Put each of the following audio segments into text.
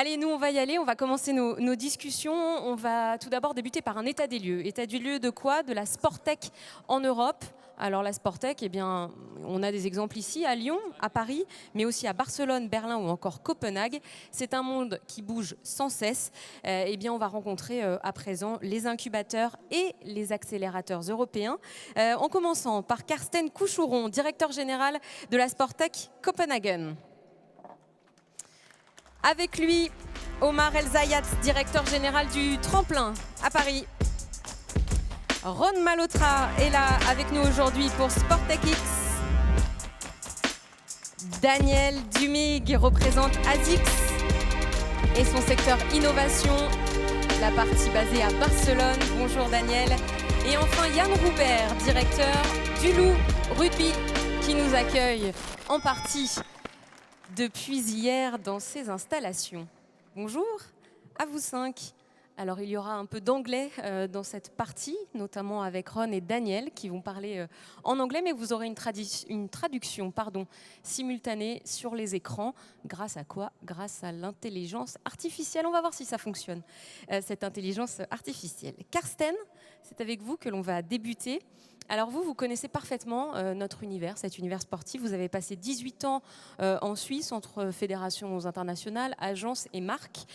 Allez, nous, on va y aller. On va commencer nos discussions. On va tout d'abord débuter par un état des lieux. État des lieux de quoi? De la Sporttech en Europe. Alors la Sporttech, eh bien, on a des exemples ici à Lyon, à Paris, mais aussi à Barcelone, Berlin ou encore Copenhague. C'est un monde qui bouge sans cesse. Eh bien, on va rencontrer à présent les incubateurs et les accélérateurs européens. En commençant par Carsten Couchouron, directeur général de la Sporttech Copenhagen. Avec lui, Omar El Zayat, directeur général du Tremplin à Paris. Ron Malhotra est là avec nous aujourd'hui pour Sporttech X. Daniel Dumig représente ASICS et son secteur innovation, la partie basée à Barcelone. Bonjour Daniel. Et enfin Yann Roubert, directeur du Loup Rugby, qui nous accueille en partie depuis hier dans ses installations. Bonjour à vous cinq. Alors il y aura un peu d'anglais dans cette partie, notamment avec Ron et Daniel qui vont parler en anglais, mais vous aurez une traduction simultanée sur les écrans. Grâce à quoi? Grâce à l'intelligence artificielle. On va voir si ça fonctionne, cette intelligence artificielle. Carsten, c'est avec vous que l'on va débuter. Alors vous connaissez parfaitement notre univers, cet univers sportif. Vous avez passé 18 ans en Suisse entre fédérations internationales, agences et marques.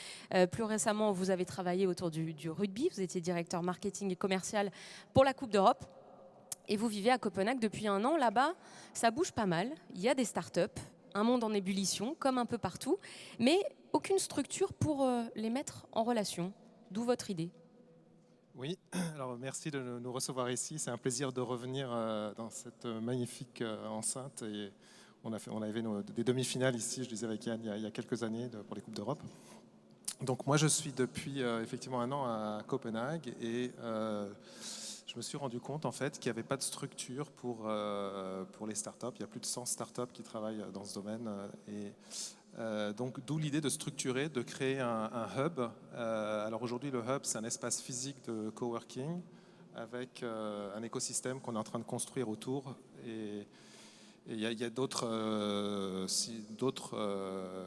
Plus récemment, vous avez travaillé autour du rugby. Vous étiez directeur marketing et commercial pour la Coupe d'Europe. Et vous vivez à Copenhague depuis 1 an. Là-bas, ça bouge pas mal. Il y a des startups, un monde en ébullition, comme un peu partout, mais aucune structure pour les mettre en relation. D'où votre idée? Oui, alors merci de nous recevoir ici. C'est un plaisir de revenir dans cette magnifique enceinte. Et on avait des demi-finales ici, je disais avec Yann, il y a quelques années pour les Coupes d'Europe. Donc moi, je suis depuis effectivement 1 an à Copenhague et je me suis rendu compte en fait qu'il n'y avait pas de structure pour les startups. Il y a plus de 100 startups qui travaillent dans ce domaine. Donc d'où l'idée de structurer, de créer un hub. Alors aujourd'hui, le hub, c'est un espace physique de coworking avec un écosystème qu'on est en train de construire autour. Et il y a d'autres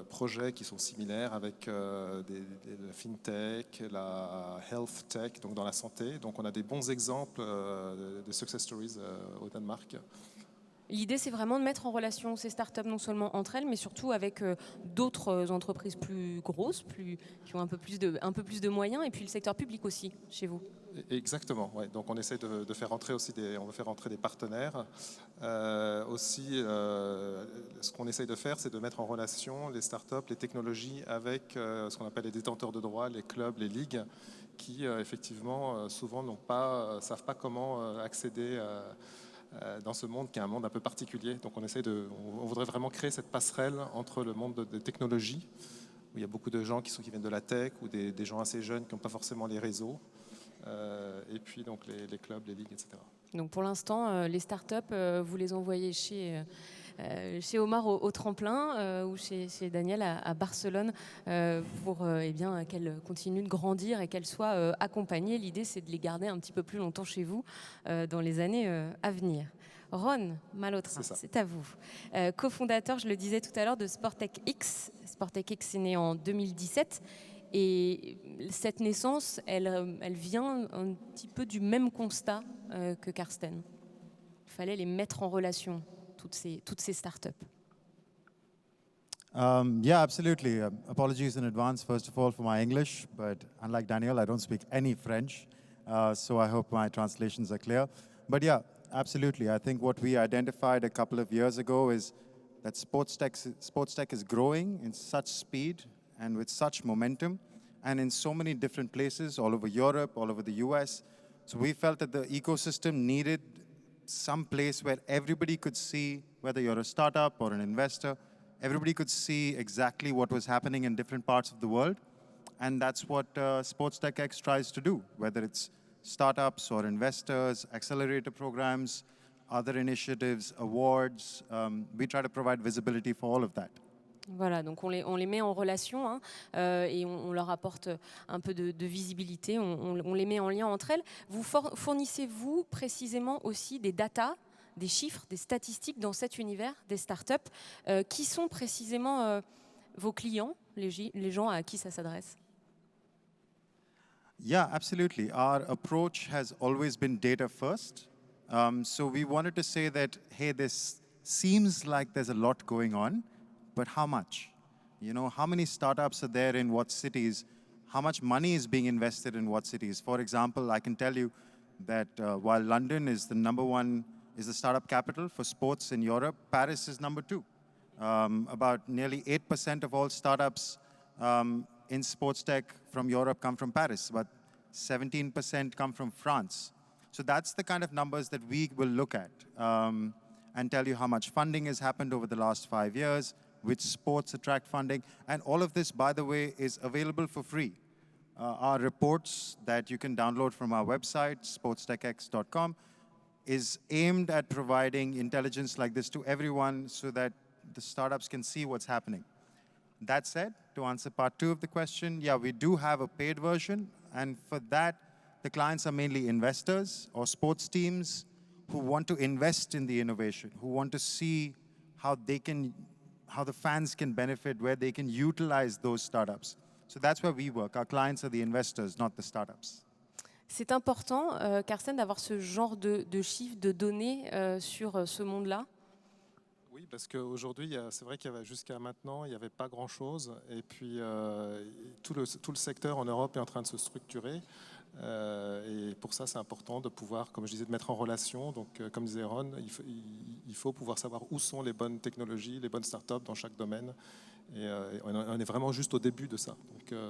projets qui sont similaires avec la fintech, la health tech, donc dans la santé. Donc on a des bons exemples de success stories au Danemark. L'idée, c'est vraiment de mettre en relation ces startups non seulement entre elles, mais surtout avec d'autres entreprises plus grosses, qui ont un peu plus de moyens, et puis le secteur public aussi, chez vous. Exactement, ouais. Donc on essaie de faire rentrer aussi on veut faire rentrer des partenaires. Ce qu'on essaye de faire, c'est de mettre en relation les startups, les technologies avec ce qu'on appelle les détenteurs de droits, les clubs, les ligues, qui effectivement souvent savent pas comment accéder dans ce monde qui est un monde un peu particulier. Donc on voudrait vraiment créer cette passerelle entre le monde des technologies, où il y a beaucoup de gens qui viennent de la tech, ou des gens assez jeunes qui n'ont pas forcément les réseaux, et puis donc les clubs, les ligues, etc. Donc pour l'instant, les startups, vous les envoyez chez Omar au Tremplin ou chez Daniel à Barcelone pour qu'elles continuent de grandir et qu'elles soient accompagnées. L'idée, c'est de les garder un petit peu plus longtemps chez vous dans les années à venir. Ron Malhotra, c'est à vous. Cofondateur, je le disais tout à l'heure, de Sporttech X. Sporttech X est né en 2017. Et cette naissance, elle vient un petit peu du même constat que Carsten. Il fallait les mettre en relation, toutes ces startups. Yeah, absolutely. Apologies in advance, first of all, for my English, but unlike Daniel, I don't speak any French, so I hope my translations are clear. But yeah, absolutely. I think what we identified a couple of years ago is that sports tech is growing in such speed and with such momentum, and in so many different places, all over Europe, all over the US. So we felt that the ecosystem needed some place where everybody could see, whether you're a startup or an investor, everybody could see exactly what was happening in different parts of the world. And that's what Sportstech X tries to do, whether it's startups or investors, accelerator programs, other initiatives, awards. We try to provide visibility for all of that. Voilà, donc on les met en relation et on leur apporte un peu de visibilité, on les met en lien entre elles. Vous fournissez-vous précisément aussi des datas, des chiffres, des statistiques dans cet univers des startups qui sont précisément vos clients, les gens à qui ça s'adresse? Yeah, absolutely. Our approach has always been data first. So we wanted to say that, hey, this seems like there's a lot going on, but how much? You know, how many startups are there in what cities? How much money is being invested in what cities? For example, I can tell you that while London is is the startup capital for sports in Europe, Paris is number 2. About nearly 8% of all startups in sports tech from Europe come from Paris, but 17% come from France. So that's the kind of numbers that we will look at and tell you how much funding has happened over the last 5 years, which sports attract funding. And all of this, by the way, is available for free. Our reports that you can download from our website, sportstechx.com, is aimed at providing intelligence like this to everyone so that the startups can see what's happening. That said, to answer part 2 of the question, yeah, we do have a paid version. And for that, the clients are mainly investors or sports teams who want to invest in the innovation, who want to see how the fans can benefit, where they can utilize those startups. So that's where we work. Our clients are the investors, not the startups. C'est important, Carsten, d'avoir ce genre de chiffres, de données sur ce monde-là. Oui, parce qu'aujourd'hui, c'est vrai qu'il y avait jusqu'à maintenant, il n'y avait pas grand-chose. Et puis, tout le secteur en Europe est en train de se structurer. Et pour ça, c'est important de pouvoir, comme je disais, de mettre en relation. Donc, comme disait Ron, il faut pouvoir savoir où sont les bonnes technologies, les bonnes startups dans chaque domaine. Et on est vraiment juste au début de ça. Donc,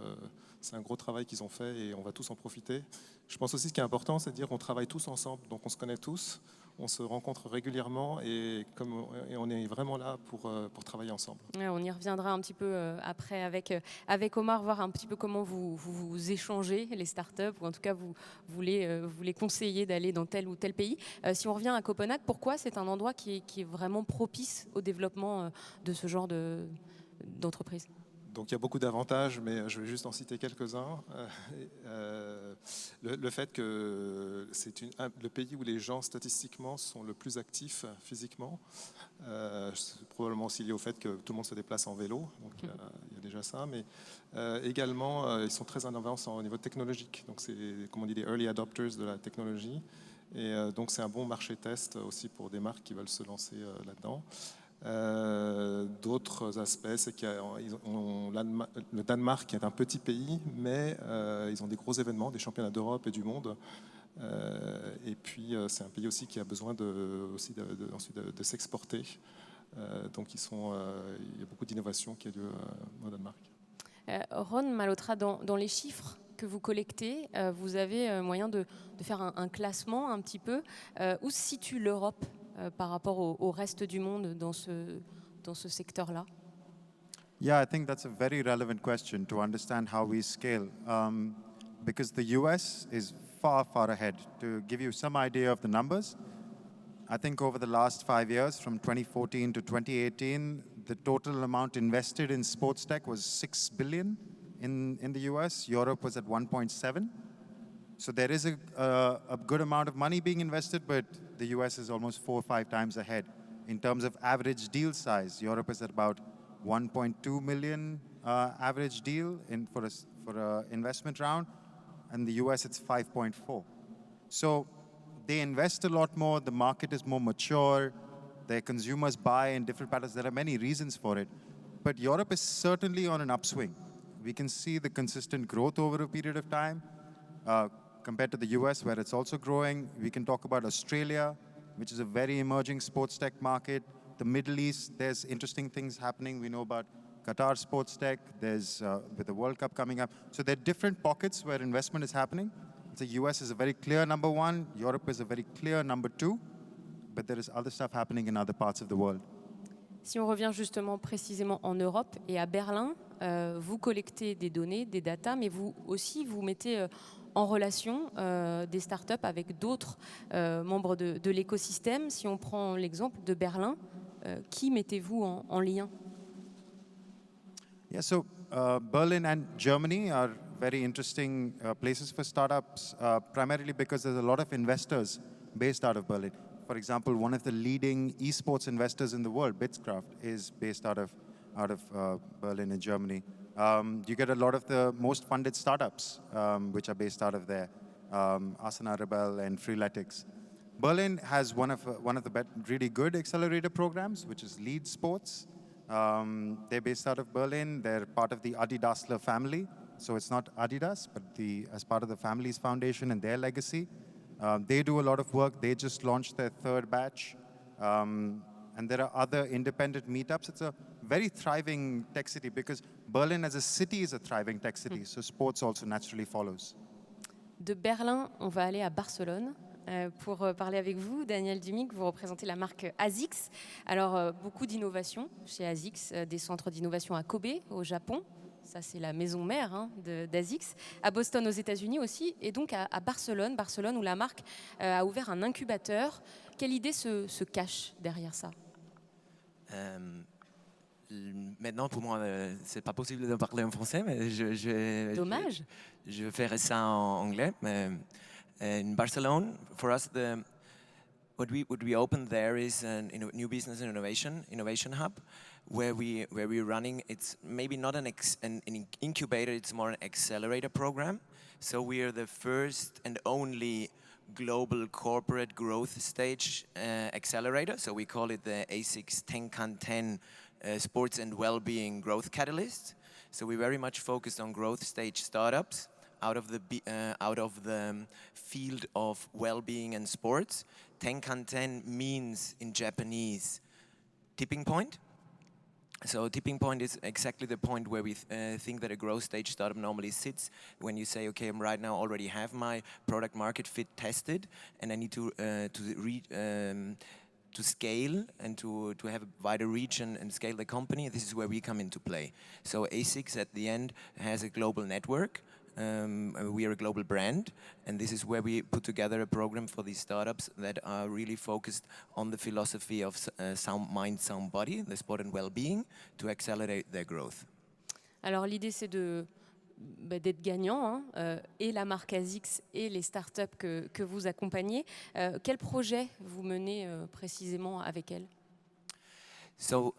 c'est un gros travail qu'ils ont fait et on va tous en profiter. Je pense aussi ce qui est important, c'est de dire qu'on travaille tous ensemble. Donc, on se connaît tous. On se rencontre régulièrement et on est vraiment là pour travailler ensemble. Ouais, on y reviendra un petit peu après avec Omar, voir un petit peu comment vous échangez les startups, ou en tout cas vous les conseillez d'aller dans tel ou tel pays. Si on revient à Copenhague, pourquoi c'est un endroit qui est vraiment propice au développement de ce genre d'entreprise? Donc il y a beaucoup d'avantages, mais je vais juste en citer quelques-uns. Le fait que c'est le pays où les gens statistiquement sont le plus actifs physiquement, c'est probablement aussi lié au fait que tout le monde se déplace en vélo, donc il y a déjà ça, mais également ils sont très en avance au niveau technologique, donc c'est comme on dit les early adopters de la technologie, et donc c'est un bon marché test aussi pour des marques qui veulent se lancer là-dedans. D'autres aspects, c'est que le Danemark est un petit pays, mais ils ont des gros événements, des championnats d'Europe et du monde. Et puis c'est un pays aussi qui a besoin ensuite de s'exporter. Donc il y a beaucoup d'innovation qui a lieu au Danemark. Ron Malhotra, dans les chiffres que vous collectez, vous avez moyen de faire un classement un petit peu. Où se situe l'Europe par rapport au reste du monde dans ce secteur-là? Yeah, I think that's a very relevant question to understand how we scale, because the US is far, far ahead. To give you some idea of the numbers, I think over the last 5 years, from 2014 to 2018, the total amount invested in sports tech was $6 billion in the US. Europe was at 1.7. So there is a good amount of money being invested, but the US is almost 4 or 5 times ahead. In terms of average deal size, Europe is at about 1.2 million average deal for an investment round, and the US it's 5.4. So they invest a lot more, the market is more mature, their consumers buy in different patterns. There are many reasons for it, but Europe is certainly on an upswing. We can see the consistent growth over a period of time. Compared to the US, where it's also growing. We can talk about Australia, which is a very emerging sports tech market. The Middle East, there's interesting things happening. We know about Qatar sports tech. There's with the World Cup coming up. So there are different pockets where investment is happening. The US is a very clear number 1. Europe is a very clear number 2. But there is other stuff happening in other parts of the world. Si on revient justement précisément en Europe et à Berlin, vous collectez des données, des data, mais vous aussi vous mettez en relation des startups avec d'autres membres de l'écosystème. Si on prend l'exemple de Berlin, qui mettez-vous en lien? Yeah, so Berlin and Germany are very interesting places for startups, primarily because there's a lot of investors based out of Berlin. For example, one of the leading esports investors in the world, Bitscraft, is based out of out of Berlin in Germany. You get a lot of the most funded startups, which are based out of there, Asana Rebel and Freeletics. Berlin has one of the really good accelerator programs, which is Lead Sports. They're based out of Berlin. They're part of the Adidasler family. So it's not Adidas, but as part of the family's foundation and their legacy. They do a lot of work. They just launched their third batch. And there are other independent meetups. It's a very thriving tech city because Berlin as a city is a thriving tech city. So sports also naturally follows. De Berlin, on va aller à Barcelone. Pour parler avec vous, Daniel Dumig, vous représentez la marque ASICS. Alors, beaucoup d'innovations chez ASICS, des centres d'innovation à Kobe, au Japon. Ça, c'est la maison mère d'ASICS. À Boston, aux États-Unis aussi. Et donc à Barcelone, où la marque a ouvert un incubateur. Quelle idée se cache derrière ça? Maintenant, pour moi, c'est pas possible de parler en français, mais Dommage. Je ferai ça en anglais. In Barcelona, for us, what we opened there is a new business and innovation hub, where we're running. It's maybe not an incubator; it's more an accelerator program. So we are the first and only global corporate growth stage accelerator. So we call it the ASICS Tenkan 10 Sports and Wellbeing Growth Catalyst. So we're very much focused on growth stage startups out of the field of well-being and sports. Tenkan 10 means in Japanese tipping point. So tipping point is exactly the point where we think that a growth stage startup normally sits when you say, okay, I'm right now already have my product market fit tested and I need to scale and to have a wider reach and scale the company. This is where we come into play. So ASICS at the end has a global network. We are a global brand, and this is where we put together a program for these startups that are really focused on the philosophy of sound mind, sound body, the sport and well-being, to accelerate their growth. Alors l'idée c'est d'être gagnant, et la marque ASICS et les startups que vous accompagnez. Quel projet vous menez précisément avec elles? So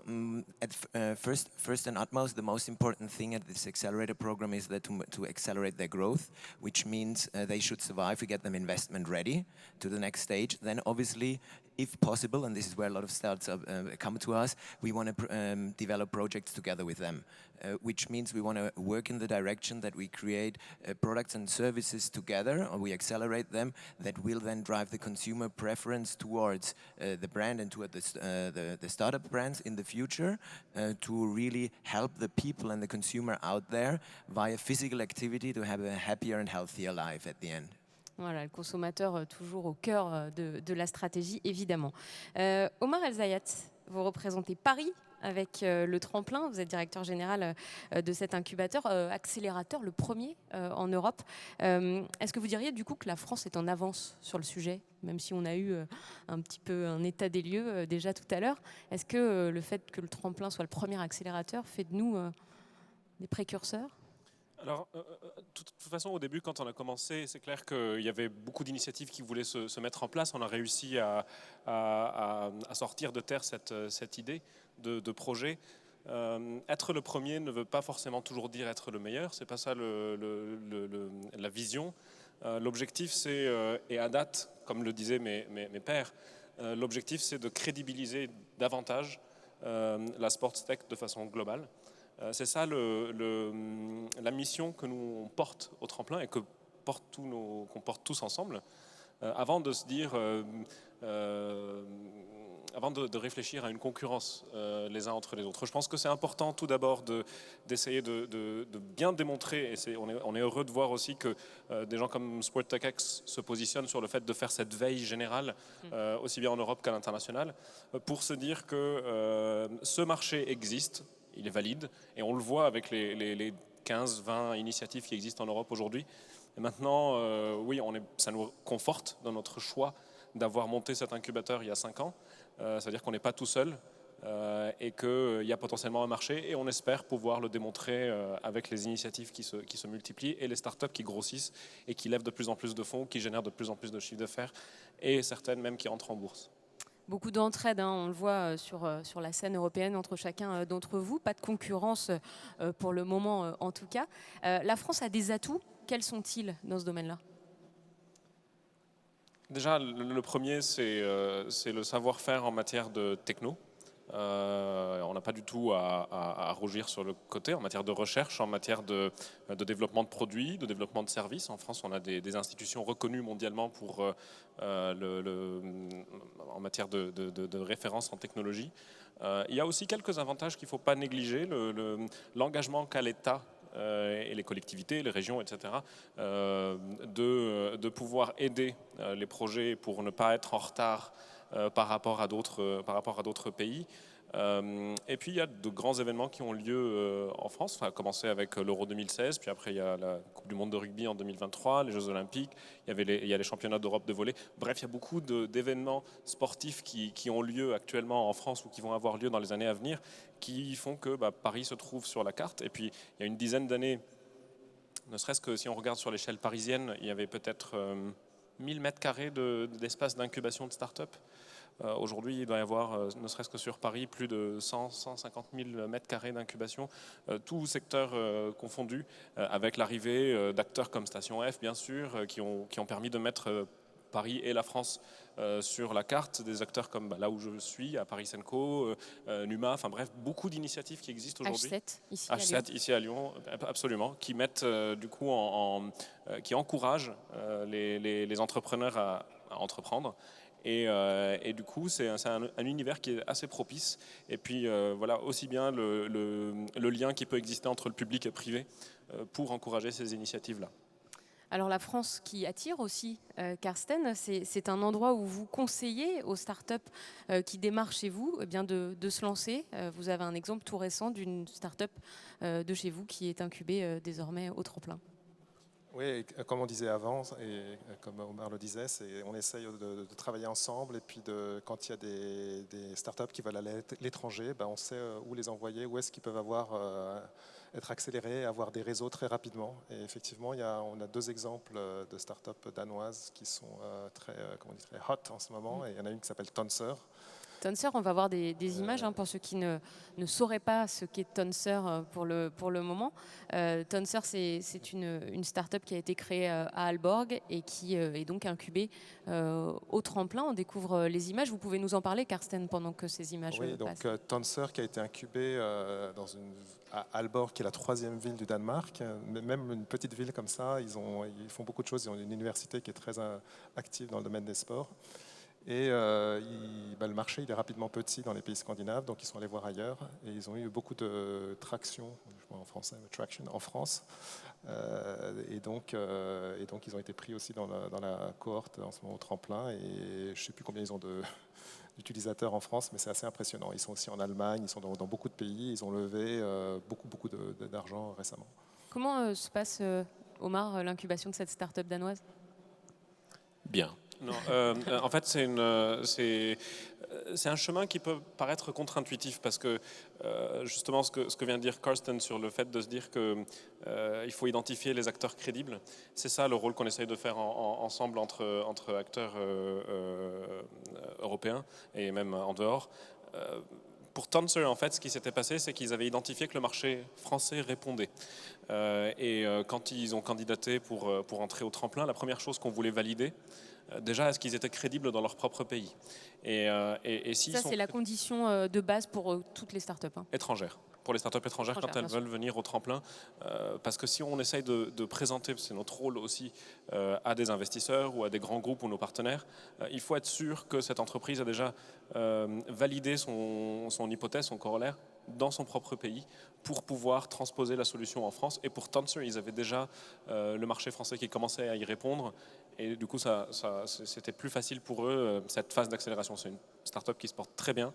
first and utmost, the most important thing at this accelerator program is that to accelerate their growth, which means they should survive. We get them investment ready to the next stage. Then obviously, if possible, and this is where a lot of startups come to us, we want to develop projects together with them, which means we want to work in the direction that we create products and services together, or we accelerate them, that will then drive the consumer preference towards the brand and toward the startup brands in the future, to really help the people and the consumer out there via physical activity to have a happier and healthier life at the end. Voilà, le consommateur toujours au cœur de la stratégie, évidemment. Omar El-Zayat, vous représentez Paris avec le Tremplin. Vous êtes directeur général de cet incubateur, accélérateur, le premier en Europe. Est-ce que vous diriez du coup que la France est en avance sur le sujet, même si on a eu un petit peu un état des lieux déjà tout à l'heure? Est-ce que le fait que le Tremplin soit le premier accélérateur fait de nous des précurseurs? Alors, de toute façon, au début, quand on a commencé, c'est clair qu'il y avait beaucoup d'initiatives qui voulaient se mettre en place. On a réussi à sortir de terre cette idée de projet. Être le premier ne veut pas forcément toujours dire être le meilleur. C'est pas ça la vision. L'objectif, c'est, et à date, comme le disaient mes pairs, l'objectif, c'est de crédibiliser davantage la sports tech de façon globale. C'est ça la mission que nous on porte au Tremplin et qu'on porte tous ensemble, avant de se dire, avant de réfléchir à une concurrence les uns entre les autres. Je pense que c'est important tout d'abord d'essayer de bien démontrer, et on est heureux de voir aussi que des gens comme SportTechX se positionnent sur le fait de faire cette veille générale, aussi bien en Europe qu'à l'international, pour se dire que ce marché existe. Il est valide et on le voit avec les 15-20 initiatives qui existent en Europe aujourd'hui. Et maintenant, oui, ça nous conforte dans notre choix d'avoir monté cet incubateur il y a 5 ans. C'est-à-dire qu'on n'est pas tout seul et qu'il y a potentiellement un marché et on espère pouvoir le démontrer avec les initiatives qui se multiplient et les startups qui grossissent et qui lèvent de plus en plus de fonds, qui génèrent de plus en plus de chiffre d'affaires et certaines même qui entrent en bourse. Beaucoup d'entraide, hein, on le voit sur la scène européenne entre chacun d'entre vous. Pas de concurrence pour le moment en tout cas. La France a des atouts. Quels sont-ils dans ce domaine-là ? Déjà, le premier, c'est le savoir-faire en matière de techno. On n'a pas du tout à rougir sur le côté en matière de recherche, en matière de développement de produits, de développement de services. En France, on a des institutions reconnues mondialement pour, en matière de référence en technologie. Il y a aussi quelques avantages qu'il ne faut pas négliger. L'engagement qu'a l'État et les collectivités, les régions, etc., de pouvoir aider les projets pour ne pas être en retard par rapport à d'autres pays. Et puis il y a de grands événements qui ont lieu en France, à commencer avec l'Euro 2016, puis après il y a la Coupe du Monde de rugby en 2023, les Jeux Olympiques, il y a les championnats d'Europe de volley. Bref, il y a beaucoup d'événements sportifs qui ont lieu actuellement en France ou qui vont avoir lieu dans les années à venir, qui font que Paris se trouve sur la carte. Et puis il y a une dizaine d'années, ne serait-ce que si on regarde sur l'échelle parisienne, il y avait peut-être 1000 mètres carrés d'espace d'incubation de start-up. Aujourd'hui, il doit y avoir, ne serait-ce que sur Paris, plus de 150 000 mètres carrés d'incubation, tout secteur confondu, avec l'arrivée d'acteurs comme Station F, bien sûr, qui ont permis de mettre Paris et la France sur la carte, des acteurs comme là où je suis, à Paris Senco, Numa, enfin bref, beaucoup d'initiatives qui existent aujourd'hui. H7 ici à Lyon, absolument, qui mettent du coup qui encouragent les entrepreneurs à entreprendre. Et du coup, c'est un univers qui est assez propice. Et puis, voilà, aussi bien le lien qui peut exister entre le public et le privé pour encourager ces initiatives-là. Alors la France qui attire aussi, Karsten, c'est un endroit où vous conseillez aux startups qui démarrent chez vous de se lancer. Vous avez un exemple tout récent d'une startup de chez vous qui est incubée désormais au tremplin. Oui, comme on disait avant, et comme Omar le disait, on essaye de travailler ensemble. Et puis, quand il y a des startups qui veulent aller à l'étranger, on sait où les envoyer, où est-ce qu'ils peuvent être accélérés, avoir des réseaux très rapidement. Et effectivement, on a 2 exemples de startups danoises qui sont très hot en ce moment. Et il y en a une qui s'appelle Tonser. Tonser, on va voir des images pour ceux qui ne sauraient pas ce qu'est Tonser pour le moment. Tonser, c'est une start-up qui a été créée à Aalborg et qui est donc incubée au tremplin. On découvre les images. Vous pouvez nous en parler, Karsten, pendant que ces images passent. Donc Tonser qui a été incubée à Aalborg, qui est la 3e ville du Danemark. Même une petite ville comme ça, ils font beaucoup de choses. Ils ont une université qui est très active dans le domaine des sports. Et le marché il est rapidement petit dans les pays scandinaves, donc ils sont allés voir ailleurs. Et ils ont eu beaucoup de traction, en français, traction en France. Et donc ils ont été pris aussi dans la cohorte en ce moment au tremplin. Et je ne sais plus combien ils ont d'utilisateurs en France, mais c'est assez impressionnant. Ils sont aussi en Allemagne, ils sont dans beaucoup de pays. Ils ont levé beaucoup d'argent récemment. Comment se passe, Omar, l'incubation de cette start-up danoise ? Bien. Non, en fait, c'est un chemin qui peut paraître contre-intuitif parce que justement ce que vient de dire Karsten sur le fait de se dire qu'il faut identifier les acteurs crédibles, c'est ça le rôle qu'on essaye de faire ensemble entre acteurs européens et même en dehors. Pour Tonser, en fait, ce qui s'était passé, c'est qu'ils avaient identifié que le marché français répondait. Et quand ils ont candidaté pour entrer au tremplin, la première chose qu'on voulait valider, déjà, est-ce qu'ils étaient crédibles dans leur propre pays ? Et si ça, c'est la condition de base pour toutes les startups. Étrangères. Pour les startups étrangères, quand elles veulent venir au tremplin. Parce que si on essaye de présenter, c'est notre rôle aussi, à des investisseurs ou à des grands groupes ou nos partenaires, il faut être sûr que cette entreprise a déjà validé son hypothèse, son corollaire, dans son propre pays pour pouvoir transposer la solution en France. Et pour Tonser, ils avaient déjà le marché français qui commençait à y répondre. Et du coup, c'était plus facile pour eux, cette phase d'accélération. C'est une start-up qui se porte très bien.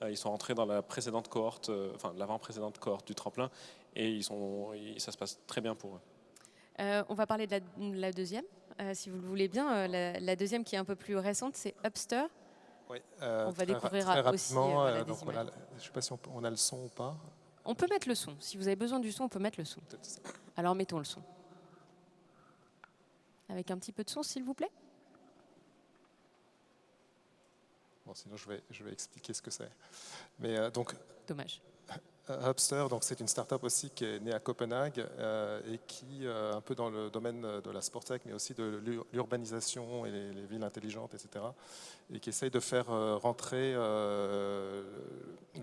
Ils sont rentrés dans la précédente cohorte, l'avant-précédente cohorte du tremplin. Et ça se passe très bien pour eux. On va parler de la deuxième, si vous le voulez bien. La deuxième qui est un peu plus récente, c'est Upster. Oui, on va découvrir très aussi rapidement. Je ne sais pas si on a le son ou pas. On peut mettre le son. Si vous avez besoin du son, on peut mettre le son. Alors mettons le son. Avec un petit peu de son, s'il vous plaît. Bon, sinon, je vais expliquer ce que c'est. Mais donc, Dommage. Hubster, donc c'est une start-up aussi qui est née à Copenhague et qui, un peu dans le domaine de la sporttech, mais aussi de l'urbanisation et les villes intelligentes, etc., et qui essaye de faire rentrer le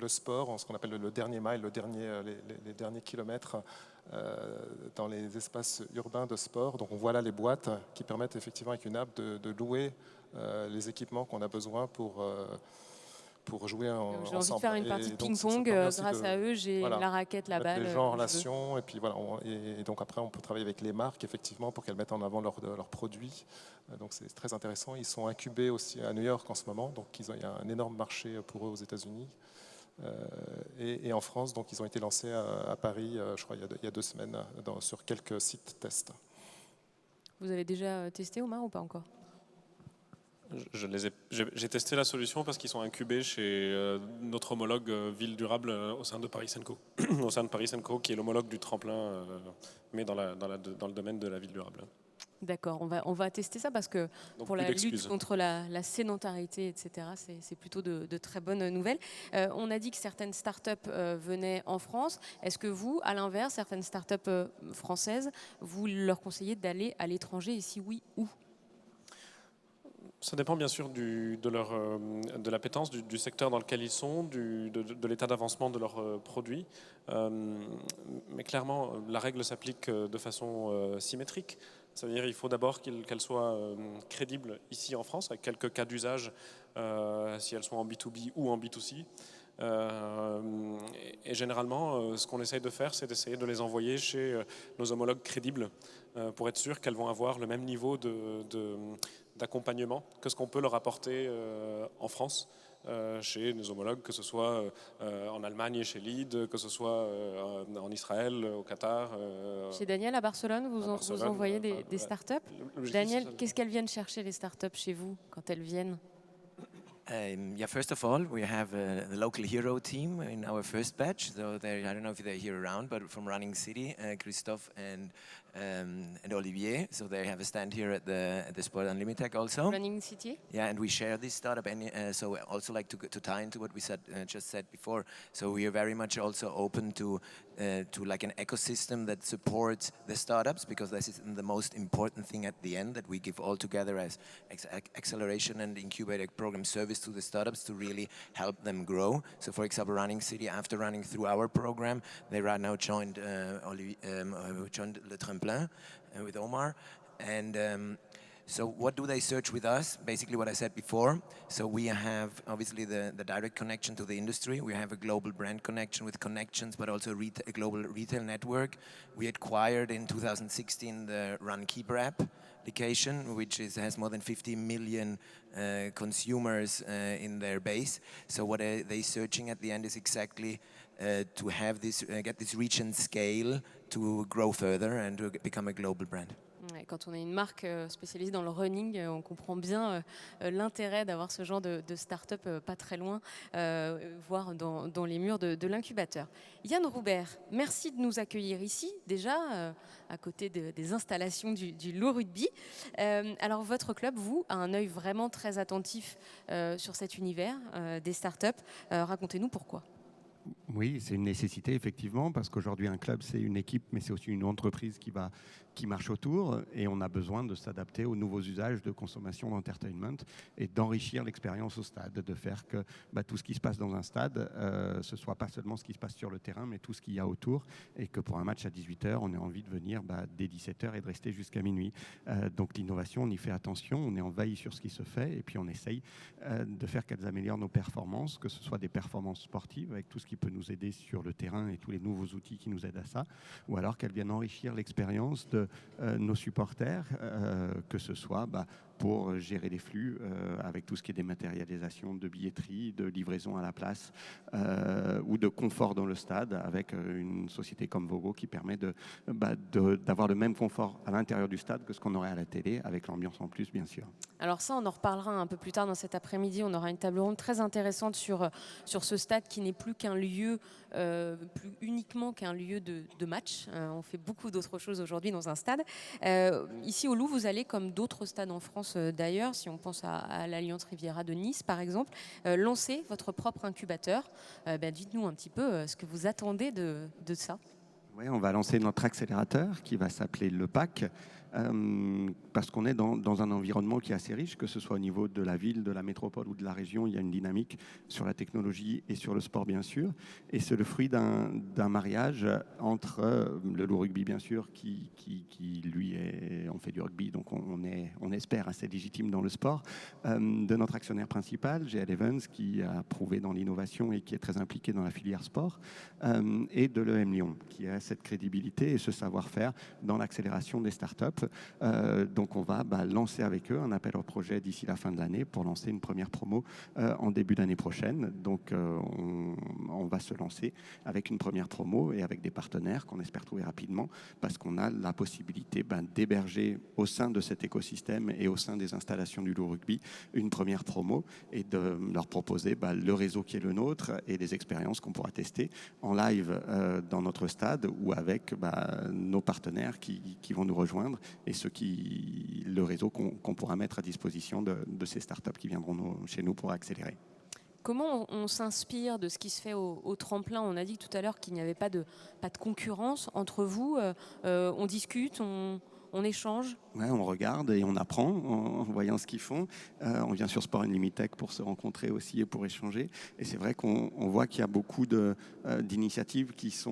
sport, en ce qu'on appelle le dernier mile, les derniers kilomètres dans les espaces urbains de sport. Donc on voit là les boîtes qui permettent effectivement avec une app de louer les équipements qu'on a besoin pour jouer ensemble. J'ai envie de faire une partie de ping-pong, grâce à eux, j'ai la raquette, la balle. Les gens en relation, et puis voilà, et donc après on peut travailler avec les marques effectivement pour qu'elles mettent en avant leurs produits. Donc c'est très intéressant. Ils sont incubés aussi à New York en ce moment, donc il y a un énorme marché pour eux aux États-Unis. Et en France, donc ils ont été lancés à Paris, je crois il y a 2 semaines, sur quelques sites tests. Vous avez déjà testé, Omar, ou pas encore? J'ai testé la solution parce qu'ils sont incubés chez notre homologue Ville Durable au sein de Paris & Co. Au sein de Paris & Co, qui est l'homologue du tremplin, mais dans le domaine de la ville durable. D'accord, on va tester ça parce que Donc, pour la lutte contre la sédentarité, etc., c'est plutôt de très bonnes nouvelles. On a dit que certaines startups venaient en France. Est-ce que vous, à l'inverse, certaines startups françaises, vous leur conseillez d'aller à l'étranger, et si oui, où? Ça dépend bien sûr de l'appétence, du secteur dans lequel ils sont, de l'état d'avancement de leurs produits. Mais clairement, la règle s'applique de façon symétrique. C'est-à-dire qu'il faut d'abord qu'elles soient crédibles ici en France, avec quelques cas d'usage, si elles sont en B2B ou en B2C. Et généralement, ce qu'on essaye de faire, c'est d'essayer de les envoyer chez nos homologues crédibles pour être sûr qu'elles vont avoir le même niveau d'accompagnement que ce qu'on peut leur apporter en France chez nos homologues, que ce soit en Allemagne chez Lead, que ce soit en Israël, au Qatar. Chez Daniel à Barcelone, vous envoyez des startups. Daniel, qu'est-ce qu'elles viennent chercher les startups chez vous quand elles viennent? Yeah, first of all, we have the local hero team in our first batch. So I don't know if they're here around, but from Running City, Christophe and Olivier. So they have a stand here at the Sport Unlimited also. Running City. Yeah, and we share this startup, and so I also like to tie into what we just said before. So we are very much also open to like an ecosystem that supports the startups, because this is the most important thing at the end, that we give all together as acceleration and incubator program service to the startups to really help them grow. So for example, Running City, after running through our program, they right now joined Le Tremplin with Omar, and so what do they search with us? Basically what I said before. So we have obviously the direct connection to the industry. We have a global brand connection with connections, but also a global retail network. We acquired in 2016 the Runkeeper app application, which has more than 50 million consumers in their base. So what they searching at the end is exactly to have this, get this reach and scale to grow further and to become a global brand. Quand on est une marque spécialisée dans le running, on comprend bien l'intérêt d'avoir ce genre de start-up pas très loin, voire dans les murs de l'incubateur. Yann Roubert, merci de nous accueillir ici, déjà, à côté des installations du Low Rugby. Alors, votre club, vous, a un œil vraiment très attentif sur cet univers des start-up. Racontez-nous pourquoi. Oui, c'est une nécessité, effectivement, parce qu'aujourd'hui, un club, c'est une équipe, mais c'est aussi une entreprise qui marche autour, et on a besoin de s'adapter aux nouveaux usages de consommation d'entertainment et d'enrichir l'expérience au stade, de faire que tout ce qui se passe dans un stade, ce ne soit pas seulement ce qui se passe sur le terrain, mais tout ce qu'il y a autour, et que pour un match à 18h, on ait envie de venir dès 17h et de rester jusqu'à minuit. Donc l'innovation, on y fait attention, on est en veille sur ce qui se fait, et puis on essaye de faire qu'elles améliorent nos performances, que ce soit des performances sportives, avec tout ce qui peut nous aider sur le terrain et tous les nouveaux outils qui nous aident à ça, ou alors qu'elles viennent enrichir l'expérience de nos supporters, que ce soit pour gérer les flux avec tout ce qui est dématérialisation de billetterie, de livraison à la place ou de confort dans le stade avec une société comme Vogo qui permet d'avoir le même confort à l'intérieur du stade que ce qu'on aurait à la télé, avec l'ambiance en plus, bien sûr. Alors ça, on en reparlera un peu plus tard dans cet après-midi. On aura une table ronde très intéressante sur ce stade qui n'est plus qu'un lieu, plus uniquement qu'un lieu de match. On fait beaucoup d'autres choses aujourd'hui dans un stade. Ici au Loup, vous allez, comme d'autres stades en France, France d'ailleurs, si on pense à l'Alliance Riviera de Nice par exemple, lancez votre propre incubateur. Dites-nous un petit peu ce que vous attendez de ça. Oui, on va lancer notre accélérateur qui va s'appeler le PAC, parce qu'on est dans un environnement qui est assez riche, que ce soit au niveau de la ville, de la métropole ou de la région. Il y a une dynamique sur la technologie et sur le sport, bien sûr. Et c'est le fruit d'un mariage entre le loup rugby, bien sûr, qui lui, on fait du rugby, donc on espère assez légitime dans le sport, de notre actionnaire principal, GL Evans, qui a prouvé dans l'innovation et qui est très impliqué dans la filière sport, et de l'EM Lyon, qui a cette crédibilité et ce savoir-faire dans l'accélération des startups. Donc on va lancer avec eux un appel au projet d'ici la fin de l'année pour lancer une première promo en début d'année prochaine. Donc on va se lancer avec une première promo et avec des partenaires qu'on espère trouver rapidement, parce qu'on a la possibilité d'héberger au sein de cet écosystème et au sein des installations du loup rugby une première promo et de leur proposer le réseau qui est le nôtre et des expériences qu'on pourra tester en live dans notre stade ou avec nos partenaires qui vont nous rejoindre et le réseau qu'on pourra mettre à disposition de ces startups qui viendront chez nous pour accélérer. Comment on s'inspire de ce qui se fait au tremplin? On a dit tout à l'heure qu'il n'y avait pas de concurrence entre vous. On discute, on échange. Ouais, on regarde et on apprend en voyant ce qu'ils font. On vient sur Sport Unlimited pour se rencontrer aussi et pour échanger. Et c'est vrai qu'on voit qu'il y a beaucoup d'initiatives qui se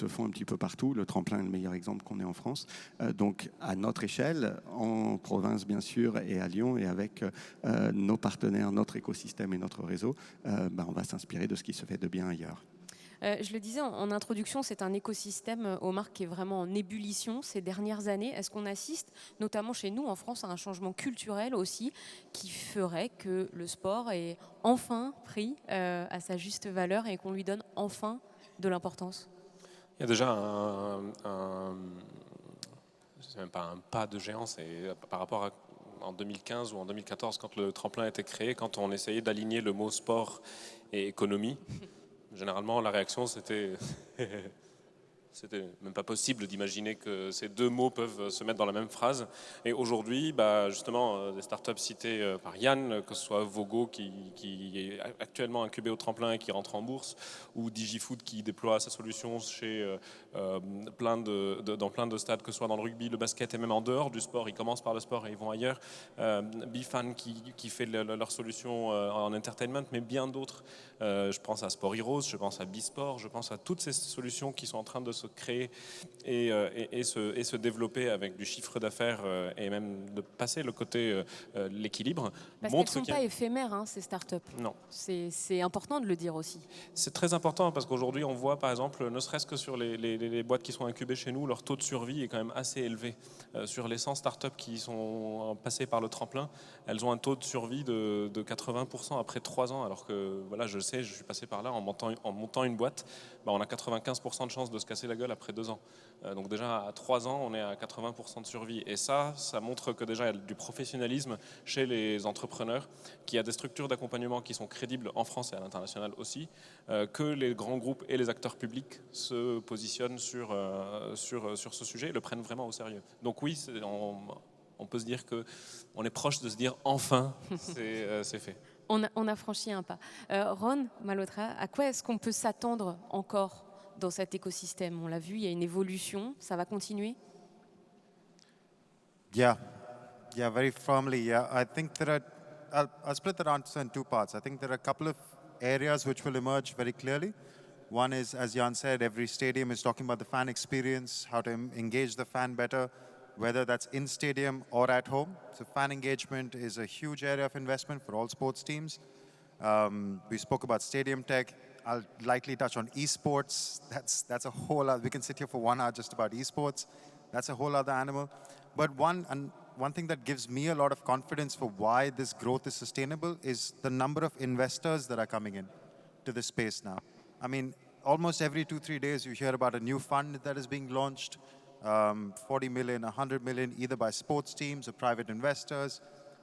font un petit peu partout. Le tremplin est le meilleur exemple qu'on ait en France. Donc à notre échelle, en province bien sûr, et à Lyon, et avec nos partenaires, notre écosystème et notre réseau, on va s'inspirer de ce qui se fait de bien ailleurs. Je le disais en introduction, c'est un écosystème, Omar, qui est vraiment en ébullition ces dernières années. Est-ce qu'on assiste, notamment chez nous en France, à un changement culturel aussi qui ferait que le sport est enfin pris à sa juste valeur et qu'on lui donne enfin de l'importance? Il y a déjà c'est même pas un pas de géant, c'est par rapport à en 2015 ou en 2014 quand le tremplin a été créé, quand on essayait d'aligner le mot sport et économie. Généralement, la réaction, c'était même pas possible d'imaginer que ces deux mots peuvent se mettre dans la même phrase. Et aujourd'hui, justement, des startups citées par Yann, que ce soit Vogo qui est actuellement incubé au tremplin et qui rentre en bourse, ou DigiFood qui déploie sa solution chez dans plein de stades, que ce soit dans le rugby, le basket et même en dehors du sport. Ils commencent par le sport et ils vont ailleurs. Bifan qui fait leur solution en entertainment, mais bien d'autres. Je pense à Sport Heroes, je pense à Bisport, je pense à toutes ces solutions qui sont en train de se créer et se développer avec du chiffre d'affaires et même de passer le côté l'équilibre. Parce qu'elles ne sont pas éphémères, ces startups. Non. C'est important de le dire aussi. C'est très important parce qu'aujourd'hui, on voit par exemple, ne serait-ce que sur les boîtes qui sont incubées chez nous, leur taux de survie est quand même assez élevé. Sur les 100 startups qui sont passées par le tremplin, elles ont un taux de survie de 80% après 3 ans, alors que voilà, je sais, je suis passé par là en montant une boîte, on a 95% de chances de se casser la gueule après 2 ans. Donc déjà à 3 ans, on est à 80% de survie. Et ça montre que déjà il y a du professionnalisme chez les entrepreneurs, qu'il y a des structures d'accompagnement qui sont crédibles en France et à l'international aussi, que les grands groupes et les acteurs publics se positionnent sur ce sujet et le prennent vraiment au sérieux. Donc oui, on peut se dire qu'on est proche de se dire enfin, c'est fait. On a franchi un pas. Ron Malhotra, à quoi est-ce qu'on peut s'attendre encore dans cet écosystème? On l'a vu, il y a une évolution, ça va continuer? Yeah, very firmly. Yeah, I think I'll split that answer in 2 parts. I think there are a couple of areas which will emerge very clearly. One is, as Jan said, every stadium is talking about the fan experience, how to engage the fan better, whether that's in stadium or at home. So fan engagement is a huge area of investment for all sports teams. We spoke about stadium tech. I'll likely touch on esports. That's a whole other, we can sit here for 1 hour just about esports. That's a whole other animal. But one thing that gives me a lot of confidence for why this growth is sustainable is the number of investors that are coming in to this space now. I mean, almost every 2-3 days you hear about a new fund that is being launched, 40 million, 100 million, either by sports teams or private investors,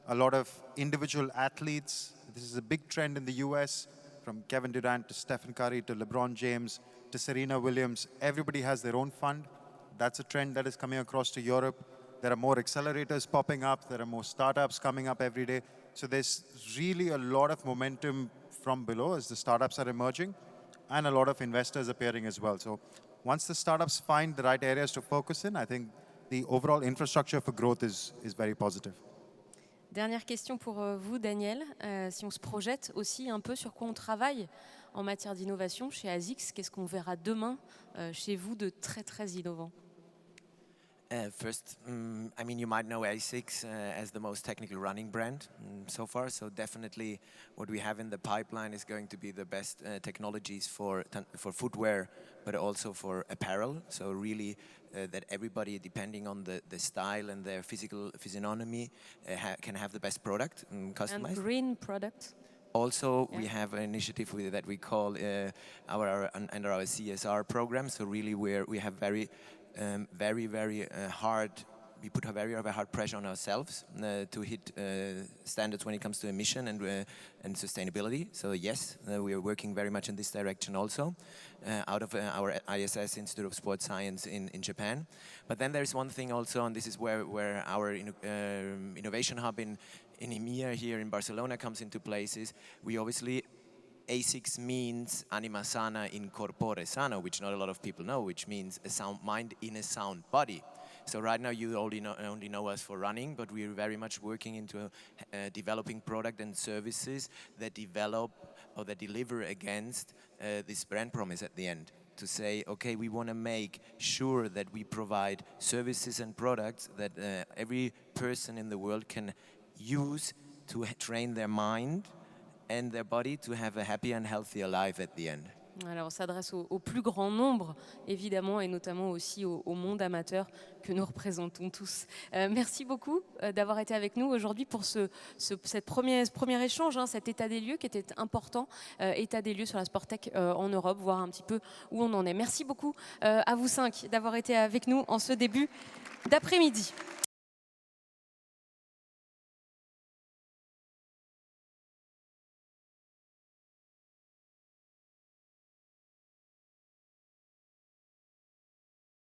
a lot of individual athletes. This is a big trend in the US, from Kevin Durant to Stephen Curry to LeBron James to Serena Williams. Everybody has their own fund. That's a trend that is coming across to Europe. There are more accelerators popping up. There are more startups coming up every day. So there's really a lot of momentum from below as the startups are emerging, and a lot of investors appearing as well. So once the startups find the right areas to focus in, I think the overall infrastructure for growth is very positive. Dernière question pour vous, Daniel. Si on se projette aussi un peu sur quoi on travaille en matière d'innovation chez ASICS, qu'est-ce qu'on verra demain chez vous de très très innovant? First, I mean, you might know ASICS as the most technical running brand so far. So definitely, what we have in the pipeline is going to be the best technologies for footwear, but also for apparel. So really, that everybody, depending on the style and their physical physiognomy, can have the best product customized. And green product. Also, we have an initiative that we call under our CSR program. So really, we have very hard. We put a very hard pressure on ourselves to hit standards when it comes to emission and sustainability. So yes, we are working very much in this direction also, out of our ISS, Institute of Sports Science in Japan. But then there's one thing also, and this is where our innovation hub in EMEA here in Barcelona comes into places. We obviously, ASICS means Anima Sana in Corpore Sano, which not a lot of people know, which means a sound mind in a sound body. So right now you only know us for running, but we're very much working into developing product and services that develop or that deliver against this brand promise at the end. To say, okay, we want to make sure that we provide services and products that every person in the world can use to train their mind and their body to have a happy and healthier life at the end. Alors, on s'adresse au plus grand nombre, évidemment, et notamment aussi au monde amateur que nous représentons tous. Merci beaucoup d'avoir été avec nous aujourd'hui pour cette premier échange, cet état des lieux qui était important, état des lieux sur la Sporttech en Europe, voir un petit peu où on en est. Merci beaucoup à vous 5 d'avoir été avec nous en ce début d'après-midi.